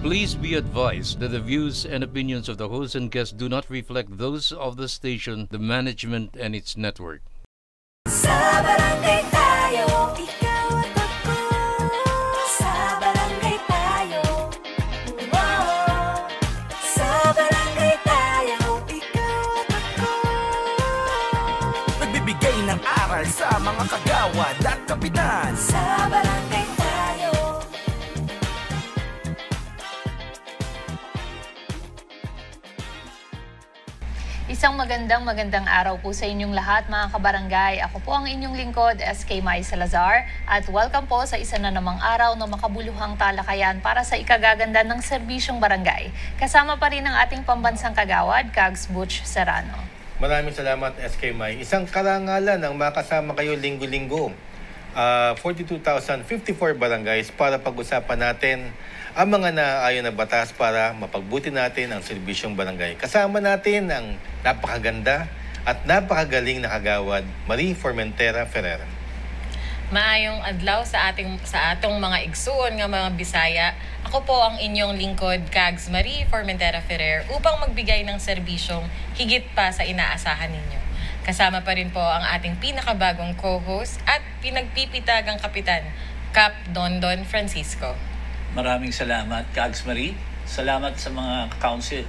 Please be advised that the views and opinions of the host and guests do not reflect those of the station, the management, and its network. Sa barangay tayo, ikaw at ako. Sa barangay tayo, wow. Sa barangay tayo, ikaw at ako. Nagbibigay ng aral sa mga kagawad at kapitan. Sa barangay tayo. Isang magandang araw po sa inyong lahat mga kabarangay. Ako po ang inyong lingkod, SK Mai Salazar, at welcome po sa isa na namang araw na makabuluhang talakayan para sa ikagaganda ng serbisyong barangay. Kasama pa rin ang ating pambansang kagawad, Kags Butch Serrano. Maraming salamat, SK Mai. Isang karangalan ang makasama kayo linggo-linggo. 42,054 barangays para pag-usapan natin ang mga naayon na batas para mapagbuti natin ang serbisyong barangay. Kasama natin ang napakaganda at napakagaling na kagawad, Marie Formentera Ferrer. Maayong adlaw sa atong mga igsuon nga mga Bisaya. Ako po ang inyong lingkod, Kags Marie Formentera Ferrer, upang magbigay ng serbisyong higit pa sa inaasahan ninyo. Kasama pa rin po ang ating pinakabagong co-host at pinagpipitagang kapitan, Cap Dondon Francisco. Maraming salamat, Kags Marie. Salamat sa mga council,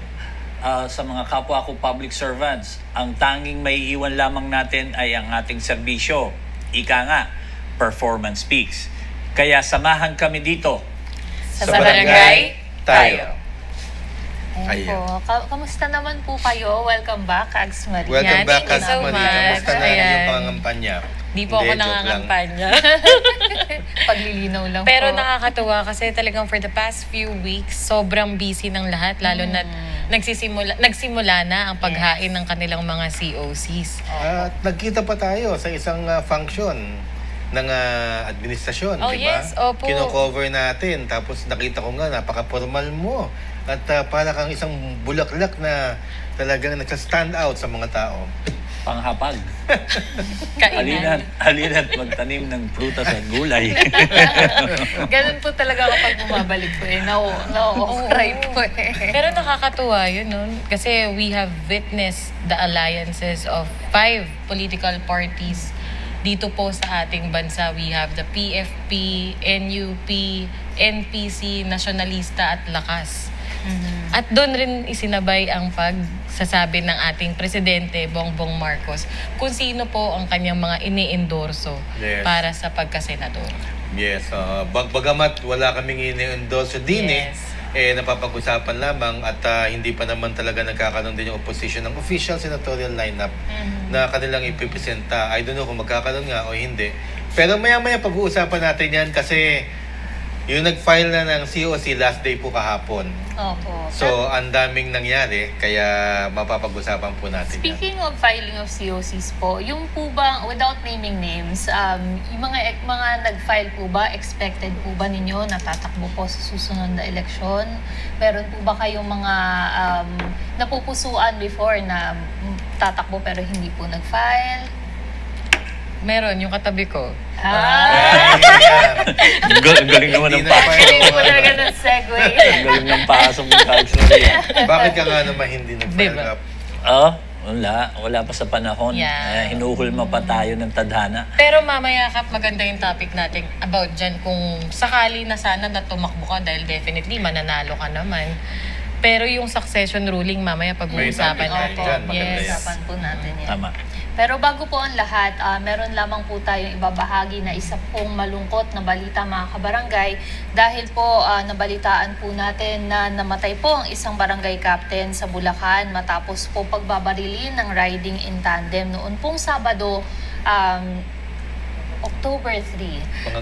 sa mga kapwa ko public servants. Ang tanging may iwan lamang natin ay ang ating serbisyo. Ika nga, performance speaks. Kaya samahan kami dito. Sa barangay tayo. Ayan po. Kamusta naman po kayo? Welcome back, Kags Marie. Welcome back, Kags so Marie. much. Kamusta na Ayan. yung pangangampanya? Di po ako Hindi, joke lang. nangangampanya. Paglilinaw lang Pero po. nakakatuwa kasi talagang for the past few weeks, sobrang busy ng lahat. Lalo na nagsimula na ang paghain ng kanilang mga COCs. At nagkita pa tayo sa isang function ng administrasyon, Oh, di ba? yes, opo. Kino-cover natin. Tapos nakita ko nga, napaka-formal mo. At para kang isang bulaklak na talagang nagsa-stand out sa mga tao. Panghapag. Kainan. Halina't magtanim ng prutas at gulay. Ganun po talaga kapag bumabalik po eh. Na-off-right po eh. Pero nakakatuwa yun, no? Kasi we have witnessed the alliances of 5 political parties dito po sa ating bansa. We have the PFP, NUP, NPC, Nasyonalista at Lakas. At doon rin isinabay ang pagsasabi ng ating Presidente Bongbong Marcos kung sino po ang kanyang mga ini-endorso para sa pagkasenador. Yes, bagamat wala kaming ini-endorso din napapag-usapan lamang at hindi pa naman talaga nagkakaroon din yung opposition ng official senatorial lineup na kanilang ipipresenta. I don't know kung magkakaroon nga o hindi. Pero maya-maya pag-uusapan natin yan kasi yung nag-file na ng COC last day po kahapon. Opo. So, ang daming nangyari, kaya mapapag-usapan po natin yan. Speaking of filing of COCs po, yung po ba, without naming names, yung mga nag-file po ba, expected po ba ninyo natatakbo po sa susunod na eleksyon? Meron po ba kayong mga napupusuan before na tatakbo pero hindi po nag-file? Meron, yung katabi ko. Ang galing naman ng pasok. Hindi po talaga ng segue. Ang galing ng pasok ng Kags Marie. Bakit ka nga naman hindi nag-file Diba? up? Wala pa sa panahon. Yeah. Hinuhulma pa tayo ng tadhana. Pero mamaya, Kap, maganda yung topic natin about dyan kung sakali na sana na tumakbo ka dahil definitely mananalo ka naman. Pero yung succession ruling, mamaya pag-uusapan May natin. topic dyan, maganda yan. Usapan po natin yan. Tama. Pero bago po ang lahat, meron lamang po tayong ibabahagi na isa pong malungkot na balita mga kabarangay dahil po nabalitaan po natin na namatay po ang isang barangay captain sa Bulacan matapos po pagbabarilin ng riding in tandem noon pong Sabado, October 3.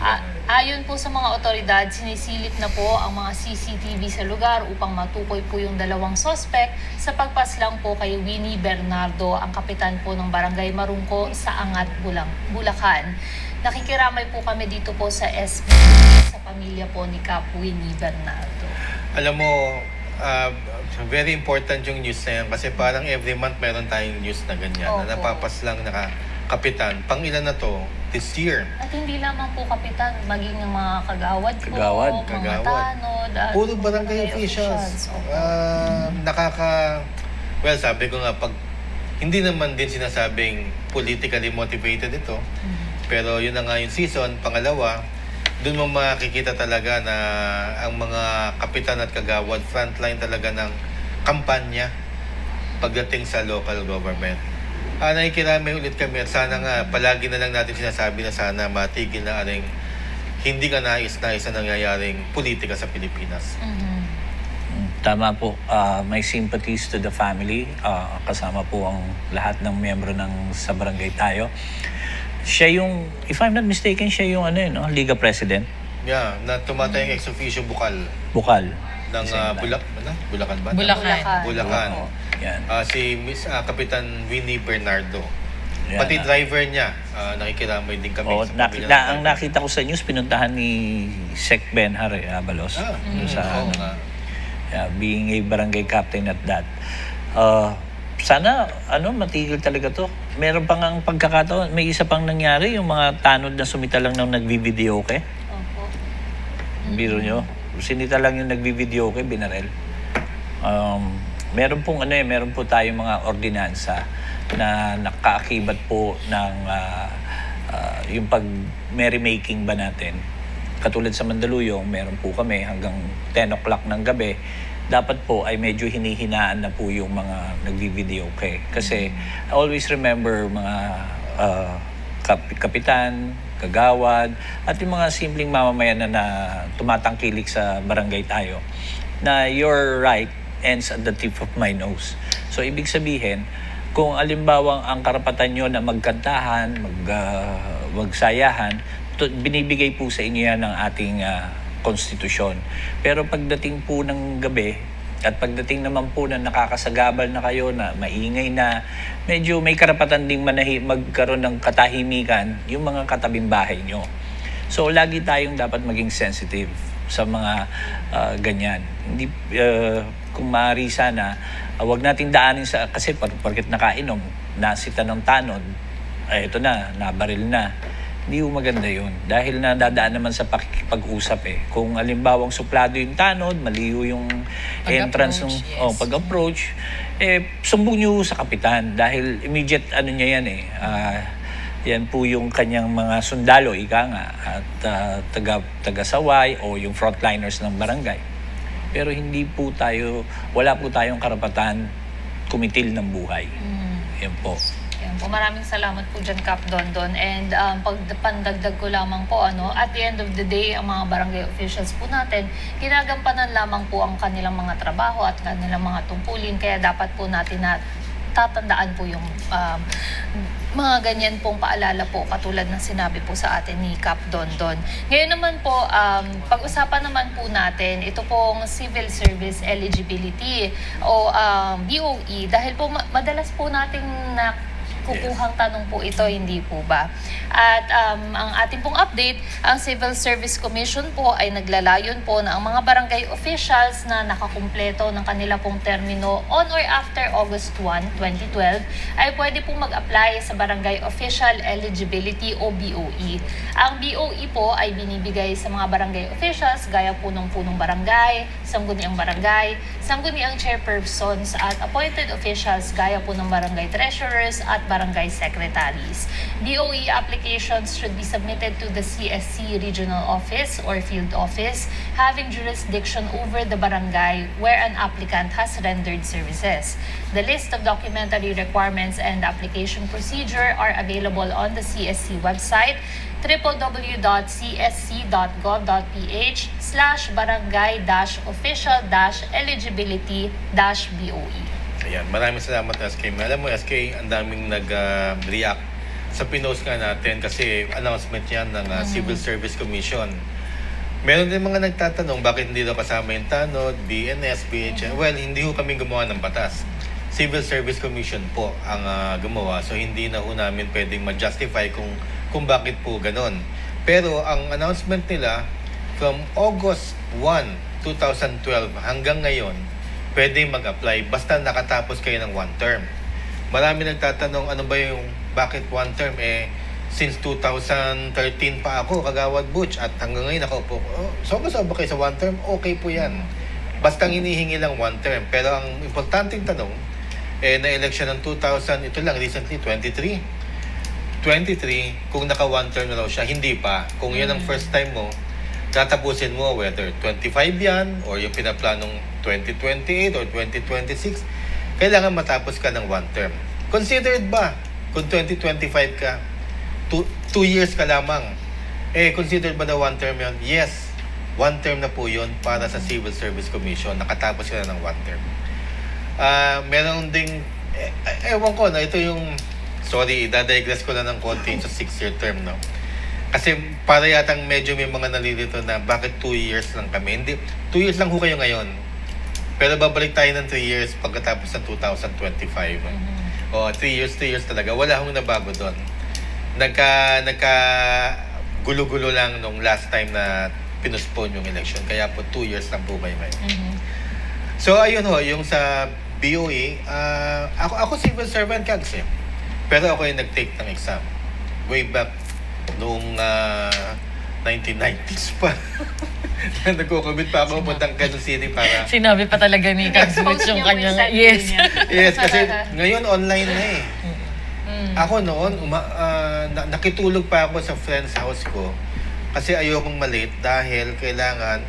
Ayon po sa mga otoridad, sinisilip na po ang mga CCTV sa lugar upang matukoy po yung dalawang suspect sa pagpaslang po kay Winnie Bernardo, ang kapitan po ng Barangay Marungko sa Angat, Bulacan. Nakikiramay po kami dito po sa SB sa pamilya po ni Cap Winnie Bernardo. Alam mo, very important yung news na yan kasi parang every month meron tayong news na ganyan. Opo. Na napapaslang na kapitan. Pang ilan na to? this year. At hindi lamang po kapitan, maging ang mga kagawad po, Kagawad. mga tanod, at Puro barangay officials. Opo. Well, sabi ko nga, hindi naman din sinasabing politically motivated ito. Pero yun na nga yung season. Pangalawa, doon mo makikita talaga na ang mga kapitan at kagawad frontline talaga ng kampanya pagdating sa local government. Nakikiramay ulit kami at sana nga palagi na lang natin sinasabi na sana matigil na hindi ka nais-nais na nangyayaring politika sa Pilipinas. Tama po. May sympathies to the family. Kasama po ang lahat ng miyembro sa barangay tayo. Siya yung, if I'm not mistaken, siya yung Liga President. Yeah, na tumatayang ex officio Bukal. Ng Bulacan ba? Bulacan. Yan. Si Miss Kapitan Winnie Bernardo. Yan. Pati driver niya, nakikiramay din kami sa pamilya ng Ang driver. nakita ko sa news, pinuntahan ni Sec Benhar Abalos. Being a barangay captain at that. Sana matigil talaga to. Meron pang ang pagkakataon, may isa pang nangyari, yung mga tanod na sumita lang ng nagvi-videoke. Opo. Biro nyo, sinita lang yung nagvi-videoke, binarel. Meron po tayong mga ordinansa na nakaakibat po ng yung pag-merrymaking ba natin. Katulad sa Mandaluyong, meron po kami hanggang 10 o'clock ng gabi. Dapat po ay medyo hinihinaan na po yung mga nagvi-videoke. Kasi I always remember mga kapitan, kagawad, at yung mga simpleng mamamayan na tumatangkilik sa barangay tayo, na your right ends at the tip of my nose. So, ibig sabihin, kung alimbawang ang karapatan nyo na magkantahan, magsayahan, binibigay po sa inyo yan ng ating konstitusyon. Pero pagdating po ng gabi, at pagdating naman po na nakakasagabal na kayo, na maingay na, medyo may karapatan ding magkaroon ng katahimikan yung mga katabing bahay nyo. So, lagi tayong dapat maging sensitive sa mga ganyan. Hindi, kung maaari sana, wag nating daanin kasi porket nakainom, nasita ng tanod, ito na, nabaril na. Hindi po maganda yun. Dahil nadadaan naman sa pag-usap Kung alimbawang suplado yung tanod, maliyo yung entrance ng pag-approach, sumbong nyo sa kapitan. Dahil immediate niya yan yan po yung kanyang mga sundalo, ika nga, at taga-saway o yung frontliners ng barangay. Pero wala po tayong karapatan kumitil ng buhay. Yan po. Maraming salamat po dyan, Cap Dondon. And pandagdag ko lamang po, at the end of the day, ang mga barangay officials po natin, ginagampanan lamang po ang kanilang mga trabaho at kanilang mga tungkulin. Kaya dapat po natin na tatandaan po yung mga ganyan pong paalala po, katulad ng sinabi po sa atin ni Cap Dondon. Ngayon naman po, pag-usapan naman po natin ito pong civil service eligibility o BOE, dahil po madalas po nating kukuhang tanong po ito, hindi po ba? At ang ating pong update, ang Civil Service Commission po ay naglalayon po na ang mga barangay officials na nakakumpleto ng kanila pong termino on or after August 1, 2012 ay pwede pong mag-apply sa Barangay Official Eligibility o BOE. Ang BOE po ay binibigay sa mga barangay officials gaya po ng punong barangay, sangguniang barangay, sangguniang chairpersons at appointed officials gaya po ng barangay treasurers at barangay secretaries. BOE applications should be submitted to the CSC Regional Office or Field Office having jurisdiction over the barangay where an applicant has rendered services. The list of documentary requirements and application procedure are available on the CSC website www.csc.gov.ph/barangay-official-eligibility-BOE. Ayan, maraming salamat, SK. Alam mo, SK, ang daming nag-react sa pinost nga natin kasi announcement yan ng Civil Service Commission. Meron din mga nagtatanong bakit hindi daw kasama yung tanod, BNS, BHN. Well, hindi ho kami gumawa ng batas. Civil Service Commission po ang gumawa. So, hindi na ho namin pwedeng ma-justify kung bakit po ganon. Pero ang announcement nila, from August 1, 2012 hanggang ngayon, pwede mag-apply basta nakatapos kayo ng one term. Marami nagtatanong ano ba yung bakit one term since 2013 pa ako, Kagawad Butch, at hanggang ngayon nakaupo ko. Sobra-sobra kayo sa one term, okay po yan. Basta ang hinihingi lang one term. Pero ang importanteng tanong, na-election ng 2000, ito lang, recently, 23, kung naka one term na raw siya, hindi pa. Kung yan ang first time mo, tatapusin mo whether 25 yan, or yung pinaplanong 2028 or 2026, kailangan matapos ka ng one term. Considered ba kung 2025 ka, 2 years ka lamang, considered ba na one term yun? Yes, one term na po yun para sa Civil Service Commission. Nakatapos ka na ng one term. Meron ding, ewan ko na ito yung, sorry, idadigress ko na ng konti sa 6-year term, no? Kasi para yatang medyo may mga nalilito na bakit 2 years lang kami. Hindi, 2 years lang ho kayo ngayon. Pero babalik tayo ng 3 years pagkatapos ng 2025. O, 3 years talaga. Wala hong nabago doon. Nagka gulo-gulo lang nung last time na pinuspone yung election. Kaya po 2 years lang po kayo ngayon. So, ayun ho, yung sa BOE, ako civil servant kasi. Pero ako yung nag-take ng exam. Way back noong 1990s pa. Nagko-commit pa ako puntang Quezon City para... Sinabi pa talaga ni Kags Butch yung kanyang... Yes. Yes, kasi ngayon online na eh. Ako noon, nakitulog pa ako sa friend's house ko kasi ayokong malate dahil kailangan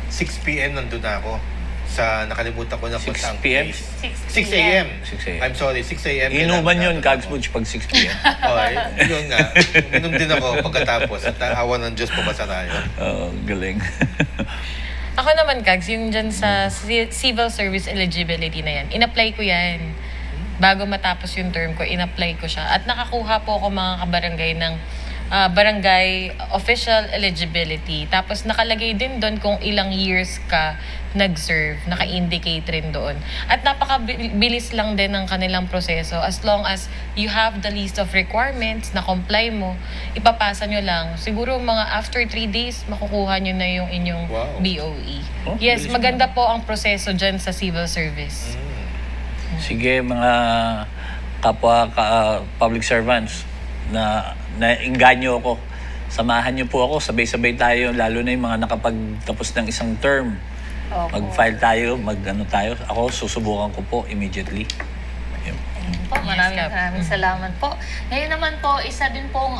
6 p.m. nandun ako sa nakalimutan ko na kung saan 6 p.m.? 6 a.m. 6 a.m. I'm sorry, 6 a.m. Inuman yun, Kags Butch, pag 6 p.m. Okay, yun nga. Minum din ako pagkatapos at awa ng Diyos pumasa tayo. Galing. Ako naman, Kags, yung dyan sa civil service eligibility na yan, in-apply ko yan. Bago matapos yung term ko, in-apply ko siya. At nakakuha po ako mga kabarangay ng barangay official eligibility. Tapos nakalagay din doon kung ilang years ka nag-serve. Naka-indicate rin doon. At napakabilis lang din ng kanilang proseso. As long as you have the list of requirements na comply mo, ipapasa nyo lang. Siguro mga after 3 days, makukuha nyo na yung inyong BOE. Yes, maganda po ang proseso dyan sa civil service. Sige, mga kapwa public servants na nainganyo ako. Samahan niyo po ako, sabay-sabay tayo, lalo na yung mga nakapagtapos ng isang term. Mag-file tayo, mag-ano tayo. Ako, susubukan ko po immediately. Maraming salamat po. Ngayon naman po, isa din pong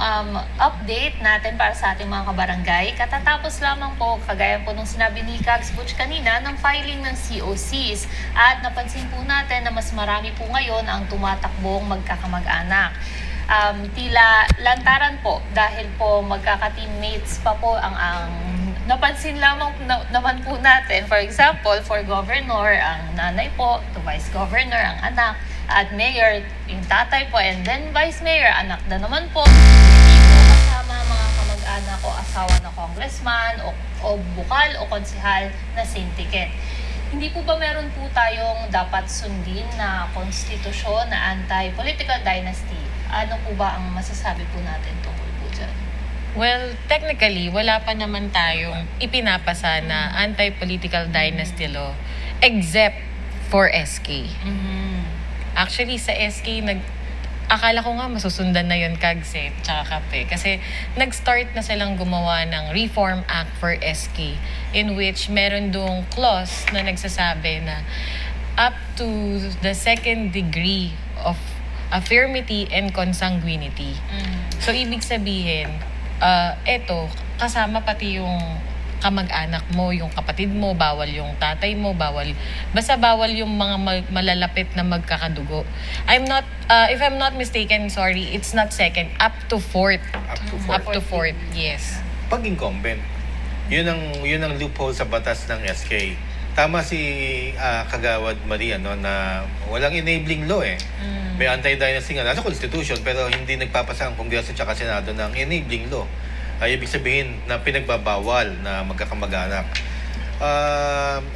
update natin para sa ating mga kabarangay. Katatapos lamang po, kagaya po nung sinabi ni Kags Butch kanina, ng filing ng COCs. At napansin po natin na mas marami po ngayon ang tumatakbong magkakamag-anak. Tila lantaran po dahil po magkaka-teammates pa po ang napansin lamang naman po natin. For example, for governor, ang nanay po, to vice governor, ang anak, at mayor, yung tatay po, and then vice mayor, anak na naman po. Hindi po kasama mga kamag-anak o asawa na congressman o bukal o konsihal na same ticket. Hindi po ba meron po tayong dapat sundin na konstitusyon na anti-political dynasty? Ano po ba ang masasabi po natin tungkol po dyan? Well, technically, wala pa naman tayong ipinapasa na anti-political dynasty law except for SK. Actually, sa SK, akala ko nga masusundan na yun, Kags, tsaka Kape. Kasi nag-start na silang gumawa ng Reform Act for SK in which meron doong clause na nagsasabi na up to the 2nd degree of affirmity and consanguinity. So, ibig sabihin, eto, kasama pati yung kamag-anak mo, yung kapatid mo, bawal yung tatay mo, basta bawal yung mga malalapit na magkakadugo. If I'm not mistaken, sorry, it's not 2nd, up to 4th. Up to 4th, yes. Pag incumbent, yun ang loophole sa batas ng SK. Tama si Kagawad Maria, no, na walang enabling law eh. May anti-dynasty nga nasa constitution pero hindi nagpapasa ang Kongreso at Senado ng enabling law. Ibig sabihin na pinagbabawal na magkakamag-anak.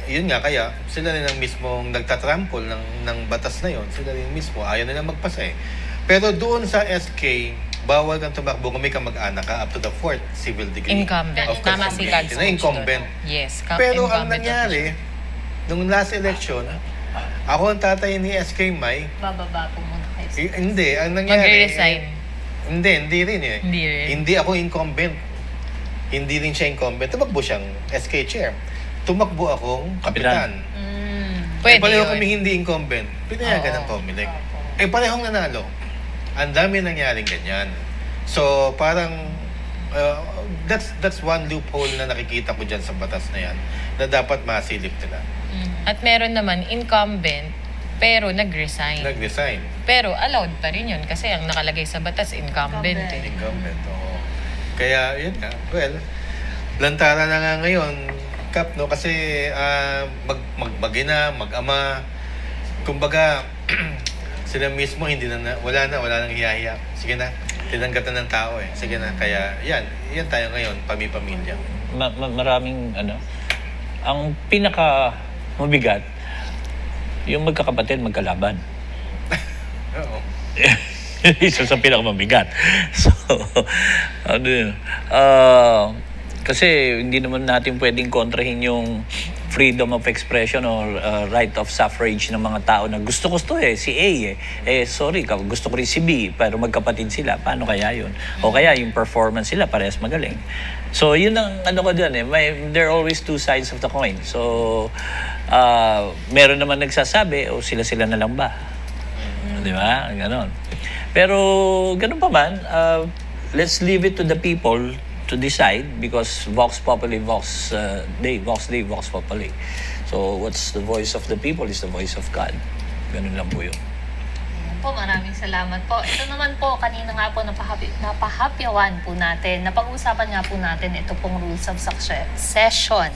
Yun nga, kaya sila rin ang mismong nagtatrampol ng batas na yon. Sila rin mismo, ayaw nila magpasa eh. Pero doon sa SK, bawal kang tumakbo kung may kamag-anak ka up to the 4th civil degree. Incumbent. Of course, Tama si Kags. na incumbent. Yes. Pero ang nangyari, nung last election, ako ang tatay ni SK May. Bababa po muna kayo. Hindi, ang nangyari... Magre-resign. Hindi rin eh. Hindi rin. Hindi ako incumbent. Hindi rin siya incumbent. Tumakbo siyang SK chair. Tumakbo akong kapitan. Pwede pareho yun. kami hindi incumbent. Pinayagan ng Comelec. Parehong nanalo. Ang dami nangyaring ganyan. So, parang that's one loophole na nakikita ko dyan sa batas na yan na dapat masilip nila. At meron naman incumbent pero nag-resign. Nag-resign. Pero allowed pa rin yun kasi ang nakalagay sa batas incumbent. Incumbent, oo. Kaya, yun nga. Well, lantara na nga ngayon, Kap, no? Kasi mag-ina, mag-ama, kumbaga, sila mismo hindi wala nang hiyahiya. Sige na, tinanggap na ng tao eh. Sige na, kaya yan tayo ngayon, pamilya. Maraming ang pinaka mabigat yung magkakapatid magkalaban. Oo. Isa sa pinakamabigat. So, kasi hindi naman natin pwedeng kontrahin yung freedom of expression or right of suffrage ng mga tao na gusto si A sorry, gusto ko rin si B pero magkapatid sila. Paano kaya yun? O kaya yung performance sila parehas magaling. So yun ang ko dyan there are always two sides of the coin. So meron naman nagsasabi sila na lang ba? Di ba? Ganon. Pero ganun pa man, let's leave it to the people to decide because Vox Populi, Vox Dei, Vox Populi. So what's the voice of the people is the voice of God. Ganun lang po yun. Po, maraming salamat po. Ito naman po, kanina nga po napahapyawan po natin, napag-usapan nga po natin ito pong rules of succession.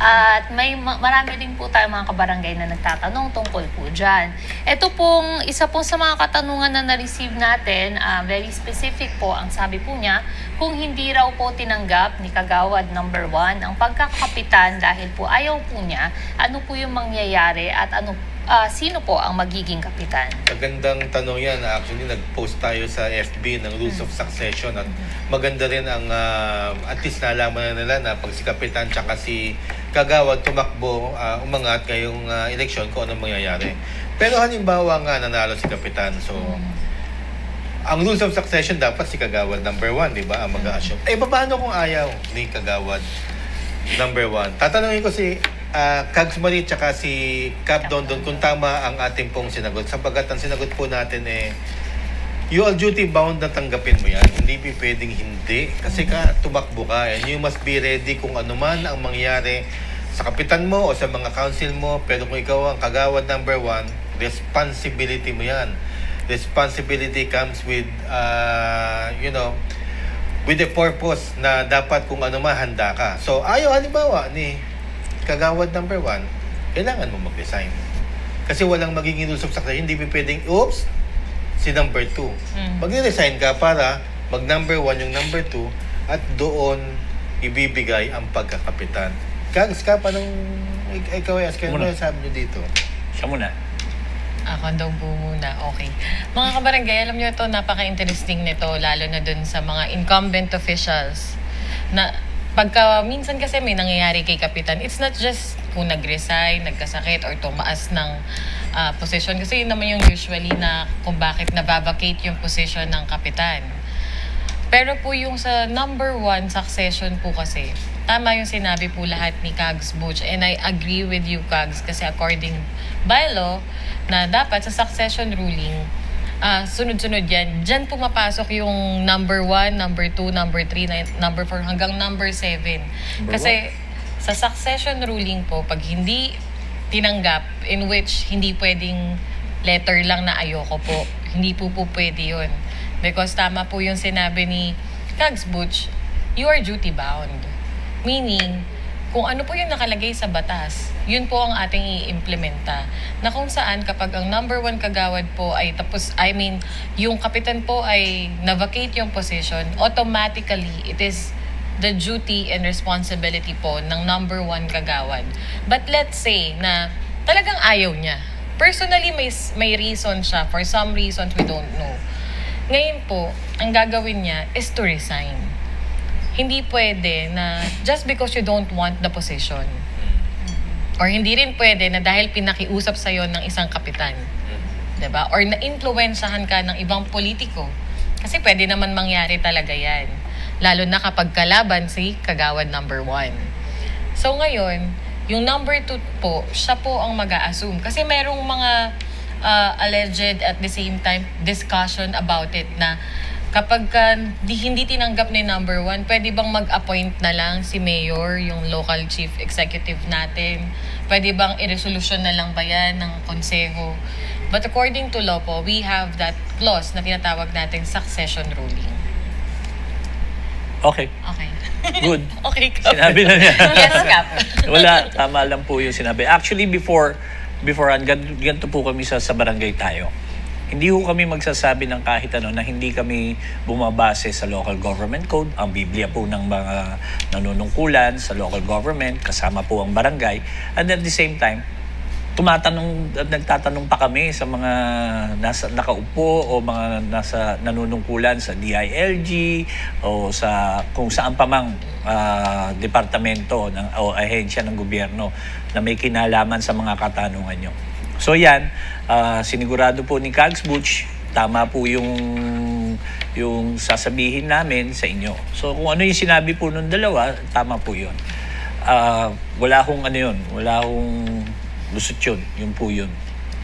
At marami din po tayo mga kabarangay na nagtatanong tungkol po dyan. Ito pong isa po sa mga katanungan na na-receive natin, very specific po, ang sabi po niya, kung hindi raw po tinanggap ni Kagawad number 1 ang pagkakapitan dahil po ayaw po niya, ano po yung mangyayari at sino po ang magiging kapitan? Magandang tanong yan. Actually, nag-post tayo sa FB ng Rules of Succession at maganda rin ang at least nalaman na nila na pag si Kapitan tsaka si Kagawad tumakbo, umangat ngayong eleksyon kung anong mangyayari. Pero halimbawa nga nanalo si Kapitan. So, ang Rules of Succession dapat si Kagawad number 1, di ba? Ang mag-a-assume. Paano kung ayaw ni Kagawad number 1? Tatanungin ko si Kags Marie tsaka si Cap Dondon kung tama ang ating pong sinagot. Sapagat ang sinagot po natin you are duty bound na tanggapin mo yan. Hindi pwedeng hindi. Kasi tumakbo ka and you must be ready kung ano man ang mangyari sa kapitan mo o sa mga council mo. Pero kung ikaw ang Kagawad number 1, responsibility mo yan. Responsibility comes with with a purpose na dapat kung ano man handa ka. So ayaw halimbawa ni Kagawad number 1, kailangan mo mag-resign. Kasi walang magiging rules of succession. Hindi pwedeng, si number 2. Mag-resign ka para mag-number 1 yung number 2 at doon ibibigay ang pagkakapitan. Kags ka, paano ikaw ano sabi nyo dito? Siya muna. Ako daw po muna. Okay. Mga kabarangay, alam nyo ito, napaka-interesting nito, lalo na dun sa mga incumbent officials na pagka minsan kasi may nangyayari kay Kapitan, it's not just kung nag-resign, nagkasakit, or tumaas ng position. Kasi yun naman yung usually na kung bakit nababacate yung position ng Kapitan. Pero po yung sa number 1 succession po kasi, tama yung sinabi po lahat ni Kags Butch. And I agree with you, Kags, kasi according by law, na dapat sa succession ruling, sunod-sunod yan. Diyan pumapasok yung number 1, number 2, number 3, number 4, hanggang number 7. Kasi sa succession ruling po, pag hindi tinanggap, in which hindi pwedeng letter lang na ayoko po, hindi po pwede yun. Because tama po yung sinabi ni Kags Butch, you are duty bound. Meaning, kung ano po yung nakalagay sa batas, yun po ang ating i-implementa. Na kung saan kapag ang number 1 Kagawad po ay tapos, yung kapitan po ay na-vacate yung position, automatically, it is the duty and responsibility po ng number 1 Kagawad. But let's say na talagang ayaw niya. Personally, may reason siya. For some reasons, we don't know. Ngayon po, ang gagawin niya is to resign. Hindi pwede na just because you don't want the position. Or hindi rin pwede na dahil pinakiusap sa'yo ng isang kapitan. Diba? Or na-influensyahan ka ng ibang politiko Kasi pwede naman mangyari talaga yan. Lalo na kapag kalaban si Kagawad number 1. So ngayon, yung number 2 po, siya po ang mag-a-assume. Kasi merong mga alleged at the same time discussion about it na kapag hindi tinanggap ni number 1, pwede bang mag-appoint na lang si Mayor, yung local chief executive natin? Pwede bang i-resolution na lang ba yan ng konseho? But according to law po, we have that clause na tinatawag natin succession ruling. Okay. Okay. Good. Okay, Kap. Sinabi na niya. Yes, Kap. Wala, tama lang po yung sinabi. Actually, beforehand, ganito po kami sa barangay tayo. Hindi po kami magsasabi ng kahit ano na hindi kami bumabase sa local government code, ang Biblia po ng mga nanunungkulan sa local government, kasama po ang barangay. And at the same time, nagtatanong pa kami sa mga nakaupo o mga nasa nanunungkulan sa DILG o sa kung saan pa mang departamento o ahensya ng gobyerno na may kinalaman sa mga katanungan nyo. So yan, sinigurado po ni Kags Butch, tama po yung sasabihin namin sa inyo. So kung ano yung sinabi po nung dalawa, tama po yun. Wala akong lusot yun po yun.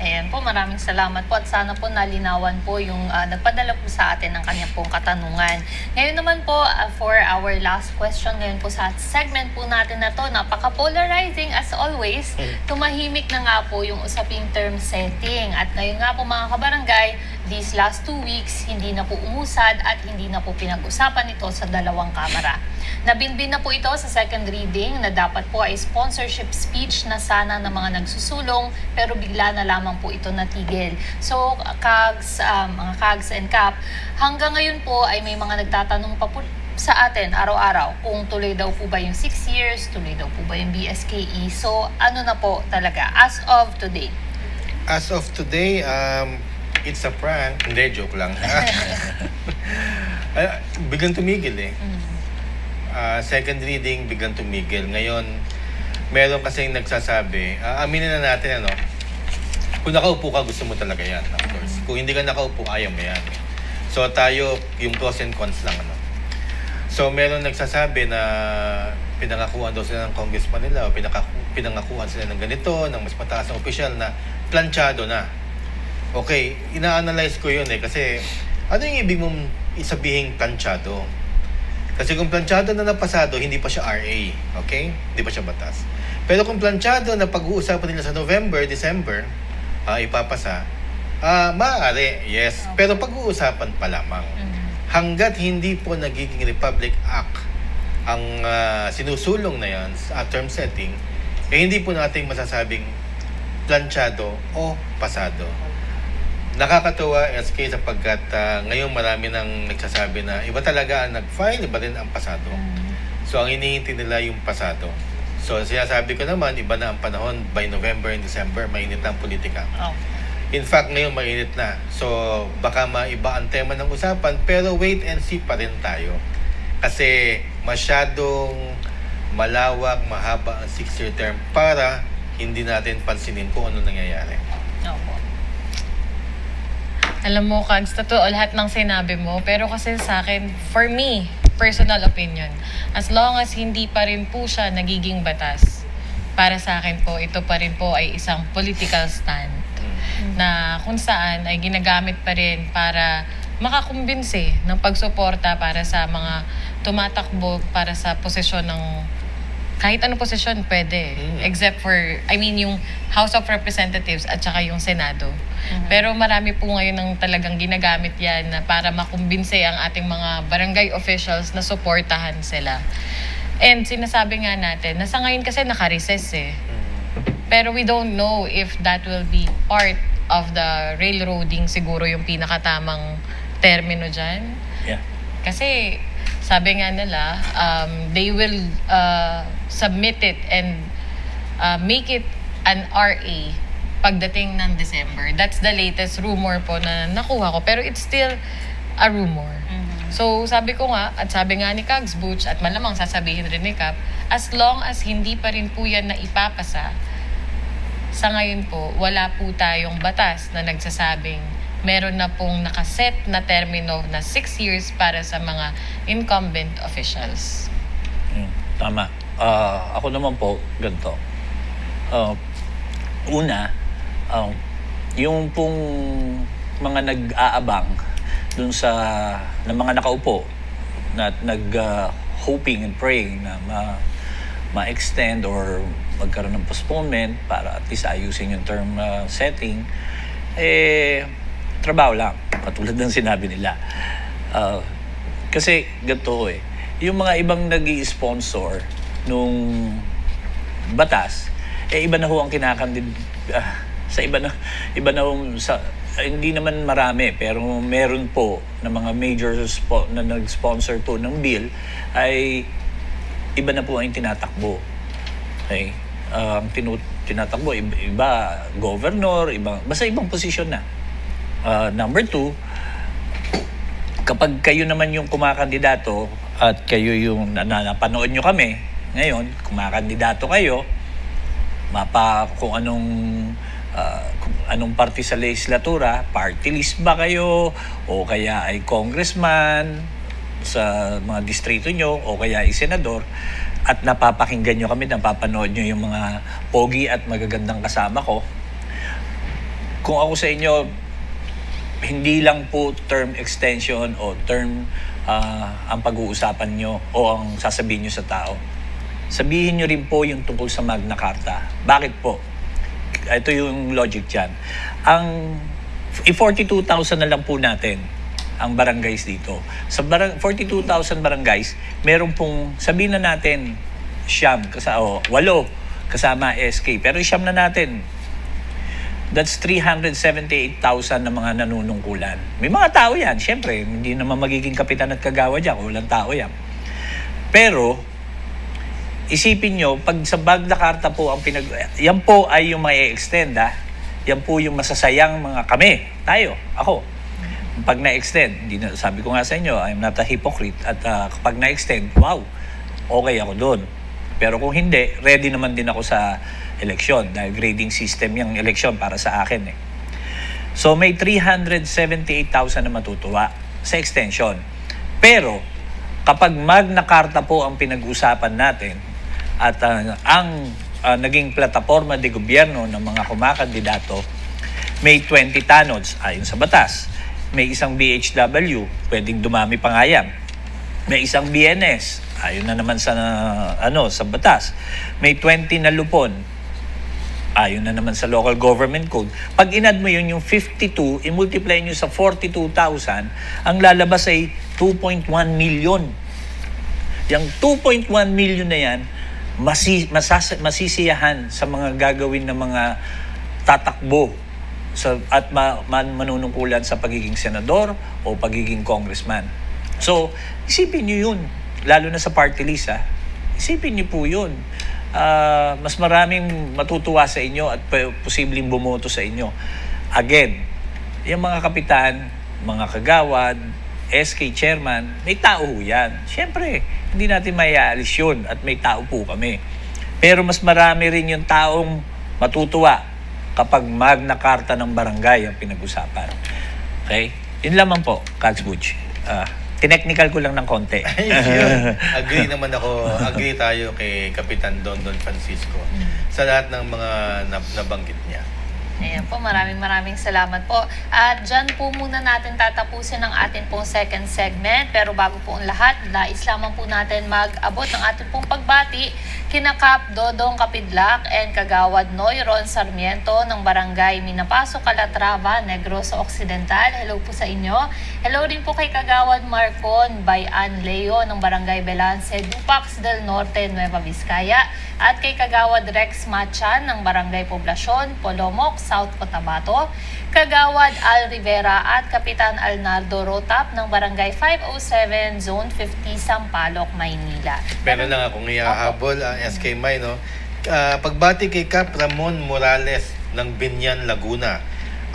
Ayan po, maraming salamat po at sana po nalinawan po yung nagpadala po sa atin ng kanyang pong katanungan. Ngayon naman po, for our last question, ngayon po sa segment po natin na to, napaka-polarizing as always, tumahimik na nga po yung usaping term setting. At ngayon nga po mga kabarangay, these last 2 weeks, hindi na po umusad at hindi na po pinag-usapan ito sa dalawang kamara. Nabinbin na po ito sa second reading na dapat po ay sponsorship speech na sana ng mga nagsusulong pero bigla na lamang po ito natigil. So, mga Kags and Kap, hanggang ngayon po ay may mga nagtatanong pa po sa atin araw-araw kung tuloy daw po ba yung 6 years, tuloy daw po ba yung BSKE. So, ano na po talaga as of today? As of today, it's a prank. Hindi, joke lang. Biglang tumigil eh. Second reading, biglang tumigil. Ngayon, meron kasing nagsasabi, aminin na natin, kung nakaupo ka, gusto mo talaga yan, of course. Kung hindi ka nakaupo, ayaw mo yan. So, tayo, yung pros and cons lang, So, meron nagsasabi na pinangakuan daw sila ng congressman nila o pinangakuan sila ng ganito, ng mas mataas na opisyal na planchado na. Okay, ina-analyze ko yun kasi ano yung ibig mong isabihing planchado? Kasi kung planchado na napasado, hindi pa siya RA. Okay? Hindi pa siya batas. Pero kung planchado na pag-uusapan nila sa November, December, ipapasa, maaari, yes. Pero pag-uusapan pa lamang. Hanggat hindi po nagiging Republic Act ang sinusulong na yan sa term setting, hindi po natin masasabing planchado o pasado. Nakakatuwa, SK, sapagkat ngayon marami nang nagsasabi na iba talaga ang nag-file, iba rin ang pasado. So, ang hinihintay nila yung pasado. So, sinasabi ko naman, iba na ang panahon. By November and December, mainit na ang politika. In fact, ngayon mainit na. So, baka maiba ang tema ng usapan, pero wait and see pa rin tayo. Kasi masyadong malawak, mahaba ang 6-year term para hindi natin pansinin kung ano nangyayari. Alam mo, Kags, totoo lahat ng sinabi mo. Pero kasi sa akin, for me, personal opinion, as long as hindi pa rin po siya nagiging batas, para sa akin po, ito pa rin po ay isang political stand na kung saan ay ginagamit pa rin para makakumbinsi ng pagsuporta para sa mga tumatakbo para sa posisyon ng kahit anong posisyon pwede. Except for, yung House of Representatives at saka yung Senado. Pero marami po ngayon ang talagang ginagamit yan na para makumbinse ang ating mga barangay officials na suportahan sila. And sinasabi nga natin, na sa ngayon kasi naka-recess eh. Pero we don't know if that will be part of the railroading siguro yung pinakatamang termino dyan. Yeah. Kasi sabi nga nila, they will submit it and make it an RA pagdating ng December. That's the latest rumor po na nakuha ko. Pero it's still a rumor. So sabi ko nga, at sabi nga ni Kags Butch, at malamang sasabihin rin ni Kap, as long as hindi pa rin po yan na ipapasa, sa ngayon po, wala po tayong batas na nagsasabing meron na pong nakaset na termino na 6 years para sa mga incumbent officials. Tama. Ako naman po, ganito. Una, yung pong mga nag-aabang dun sa ng mga nakaupo na hoping and praying na ma-extend or magkaroon ng postponement para at least ayusin yung term setting, trabaho lang, katulad ng sinabi nila. Kasi ganito yung mga ibang nag-i-sponsor nung batas, iba na ho ang sa iba na sa hindi naman marami, pero meron po na mga major na nag-sponsor po ng bill ay iba na po ang tinatakbo. Okay? Ang tinatakbo, iba governor, basta ibang posisyon na. Number 2, kapag kayo naman yung kumakandidato at kayo yung napanood nyo kami, ngayon, kumakandidato kayo, kung anong party sa legislatura, party list ba kayo, o kaya ay congressman sa mga distrito nyo, o kaya ay senador, at napapakinggan nyo kami, napapanood nyo yung mga pogi at magagandang kasama ko. Kung ako sa inyo, hindi lang po term extension o term ang pag-uusapan nyo o ang sasabihin nyo sa tao. Sabihin nyo rin po yung tungkol sa Magna Carta. Bakit po? Ito yung logic dyan. 42,000 na lang po natin ang barangays dito. Sa 42,000 barangays, meron pong, sabihin na natin, 8 kasama SK. Pero 9 na natin. That's 378,000 na mga nanunungkulan. May mga tao yan. Siyempre, hindi naman magiging kapitan at kagawa dyan. Walang tao yan. Pero, isipin nyo, pag sa Magna Carta po ang yan po ay yung may extend Yan po yung masasayang mga kami, tayo, ako. Pag na-extend, sabi ko nga sa inyo, I'm not a hypocrite. At kapag na-extend, wow, okay ako doon. Pero kung hindi, ready naman din ako sa eleksyon dahil grading system yung eleksyon para sa akin So may 378,000 na matutuwa sa extension. Pero kapag Magna Carta po ang pinag-usapan natin, at ang naging plataforma de gobyerno ng mga kumakandidato, may 20 tanods ayon sa batas. May isang BHW, pwedeng dumami pa nga yan. May isang BNS, ayon na naman sa batas. May 20 na lupon, ayon na naman sa local government code. Pag inad mo yun, yung 52, i-multiply nyo sa 42,000, ang lalabas ay 2.1 million. Yung 2.1 million na yan, masisiyahan sa mga gagawin ng mga tatakbo at manunungkulan sa pagiging senador o pagiging congressman. So, isipin nyo yun. Lalo na sa party list, isipin nyo po yun. Mas maraming matutuwa sa inyo at posibleng bumoto sa inyo. Again, yung mga kapitan, mga kagawad, SK chairman, may tao yan. Siyempre, hindi natin maiaalis yun at may tao po kami. Pero mas marami rin yung taong matutuwa kapag Magna Carta ng barangay ang pinag-usapan. Okay? Yun lamang po, Kags Butch. Tinechnical ko lang ng konti. Agree naman ako. Agree tayo kay Kapitan Don Francisco sa lahat ng mga nabanggit niya. Ayan po, maraming salamat po. At dyan po muna natin tatapusin ang atin pong second segment. Pero bago po ang lahat, nais lamang po natin mag-abot ng ating pong pagbati kina Kap Dodong Kapidlak and Kagawad Noy Ron Sarmiento ng Barangay Minapaso, Calatrava, Negros Occidental. Hello po sa inyo. Hello din po kay Kagawad Marcon Bayan Leo ng Barangay Belance, Dupax del Norte, Nueva Vizcaya. At kay Kagawad Rex Machan ng Barangay Poblasyon, Polomok, South Cotabato. Kagawad Al Rivera at Kapitan Alnardo Rotap ng Barangay 507, Zone 50, Sampaloc, Maynila. Meron lang akong iahabol, SK May, no? Pagbati kay Kap Ramon Morales ng Binyan, Laguna.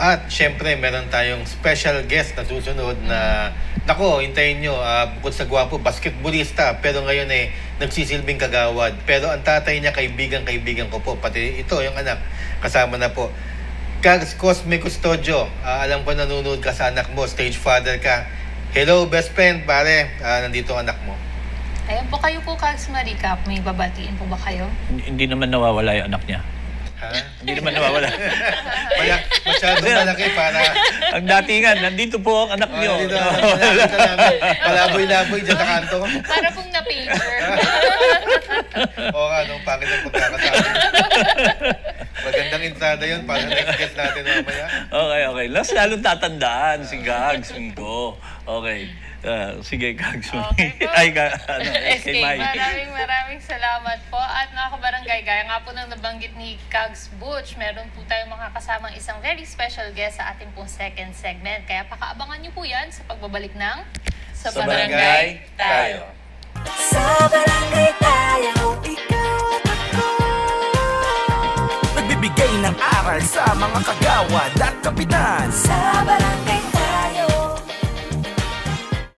At syempre, meron tayong special guest na susunod na, nako, hintayin nyo, bukod sa gwapo, basketballista, pero ngayon nagsisilbing kagawad. Pero ang tatay niya, kaibigan ko po, pati ito, yung anak, kasama na po. Kags Cosme Custodio, alam ko nanonood ka sa anak mo, stage father ka. Hello, best friend, pare. Nandito ang anak mo. Ayan po kayo po, Kags Maricap. May babatiin po ba kayo? Hindi naman nawawala yung anak niya. Ha? Hindi naman nawawala. Masyadong malaki para... Ang datingan, nandito po ang anak niyo. Dito, malapit na namin. Palaboy-laboy dyan sa kanto. Para pong na-pager. Oo nga, nung pangit ang pagkakasabi. Magandang entrada yun para next guest natin mamaya. Okay. Lalong tatandaan si Gags, Miko. Okay. Sige, Gags. Okay po. Ay, SK, May. maraming salamat po. At mga kabarangay, gaya nga po nang nabanggit ni Kags Butch, meron po tayong mga kasamang isang very special guest sa ating pong second segment. Kaya pakaabangan niyo po yan sa pagbabalik ng Sa Barangay Tayo. Sa barangay tayo, ikaw at ako. Nagbibigay ng aral sa mga kagawad at kapitan. Sa barangay tayo.